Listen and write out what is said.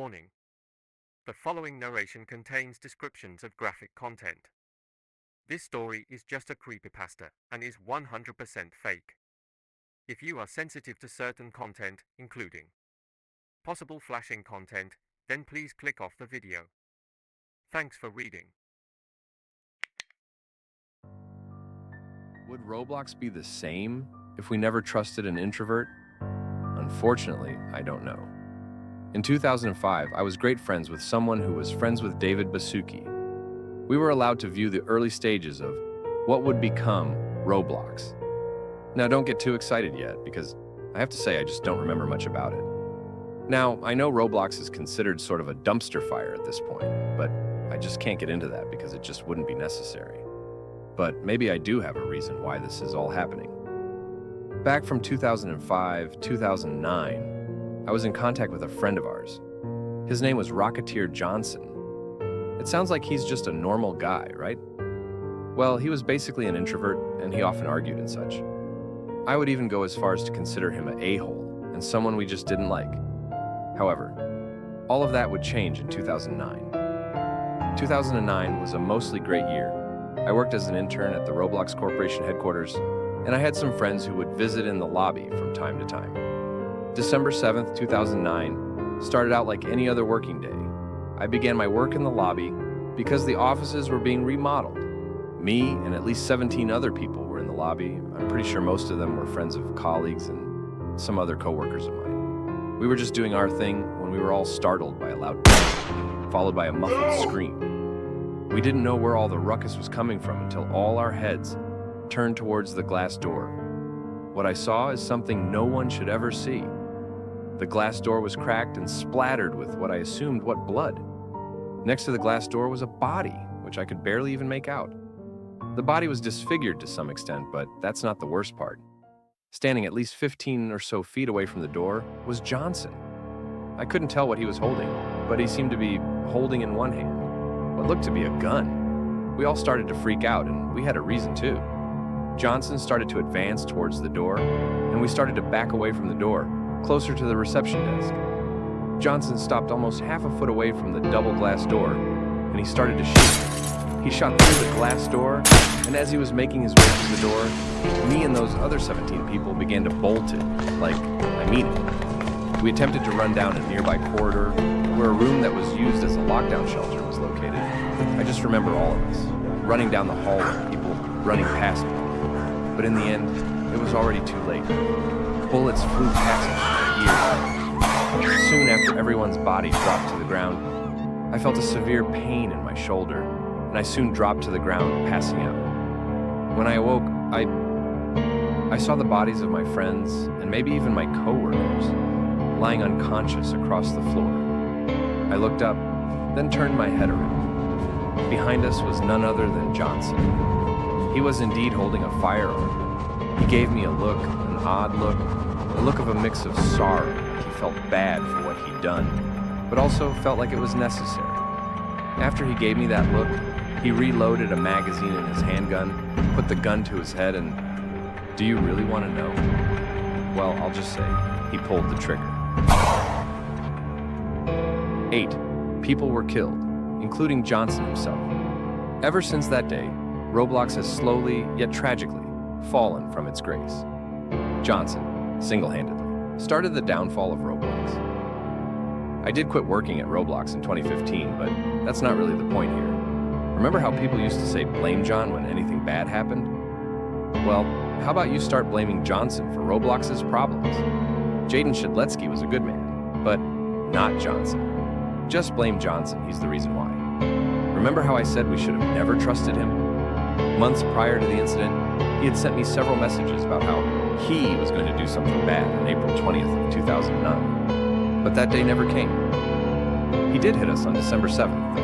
Warning. The following narration contains descriptions of graphic content. This story is just a creepypasta and is 100% fake. If you are sensitive to certain content, including possible flashing content, then please click off the video. Thanks for reading. Would Roblox be the same if we never trusted an introvert? Unfortunately, I don't know. In 2005, I was great friends with someone who was friends with David Basuki. We were allowed to view the early stages of what would become Roblox. Now, don't get too excited yet, because I have to say I just don't remember much about it. Now, I know Roblox is considered sort of a dumpster fire at this point, but I just can't get into that because it just wouldn't be necessary. But maybe I do have a reason why this is all happening. Back from 2005, 2009, I was in contact with a friend of ours. His name was Rocketeer Johnson. It sounds like he's just a normal guy, right? Well, he was basically an introvert, and he often argued and such. I would even go as far as to consider him an a-hole, and someone we just didn't like. However, all of that would change in 2009. 2009 was a mostly great year. I worked as an intern at the Roblox Corporation headquarters, and I had some friends who would visit in the lobby from time to time. December 7th, 2009 started out like any other working day. I began my work in the lobby because the offices were being remodeled. Me and at least 17 other people were in the lobby. I'm pretty sure most of them were friends of colleagues and some other coworkers of mine. We were just doing our thing when we were all startled by a loud bang, followed by a muffled scream. We didn't know where all the ruckus was coming from until all our heads turned towards the glass door. What I saw is something no one should ever see. The glass door was cracked and splattered with what I assumed what blood. Next to the glass door was a body, which I could barely even make out. The body was disfigured to some extent, but that's not the worst part. Standing at least 15 or so feet away from the door was Johnson. I couldn't tell what he was holding, but he seemed to be holding in one hand what looked to be a gun. We all started to freak out, and we had a reason too. Johnson started to advance towards the door, and we started to back away from the door, closer to the reception desk. Johnson stopped almost half a foot away from the double glass door, and he started to shoot. He shot through the glass door, and as he was making his way to the door, me and those other 17 people began to bolt it, like, I mean it. We attempted to run down a nearby corridor, where a room that was used as a lockdown shelter was located. I just remember all of us, running down the hallway, people running past me. But in the end, it was already too late. Bullets flew past my ears. Soon after everyone's body dropped to the ground, I felt a severe pain in my shoulder, and I soon dropped to the ground, passing out. When I awoke, I saw the bodies of my friends, and maybe even my coworkers, lying unconscious across the floor. I looked up, then turned my head around. Behind us was none other than Johnson. He was indeed holding a firearm. He gave me a look, an odd look, a look of a mix of sorrow, like he felt bad for what he'd done, but also felt like it was necessary. After he gave me that look, he reloaded a magazine in his handgun, put the gun to his head, and do you really want to know? Well, I'll just say, he pulled the trigger. 8 people were killed, including Johnson himself. Ever since that day, Roblox has slowly, yet tragically, fallen from its grace. Johnson, single-handedly, started the downfall of Roblox. I did quit working at Roblox in 2015, but that's not really the point here. Remember how people used to say blame John when anything bad happened? Well, how about you start blaming Johnson for Roblox's problems? Jaden Shedletsky was a good man, but not Johnson. Just blame Johnson, he's the reason why. Remember how I said we should have never trusted him? Months prior to the incident, he had sent me several messages about how he was going to do something bad on April 20th of 2009. But that day never came. He did hit us on December 7th,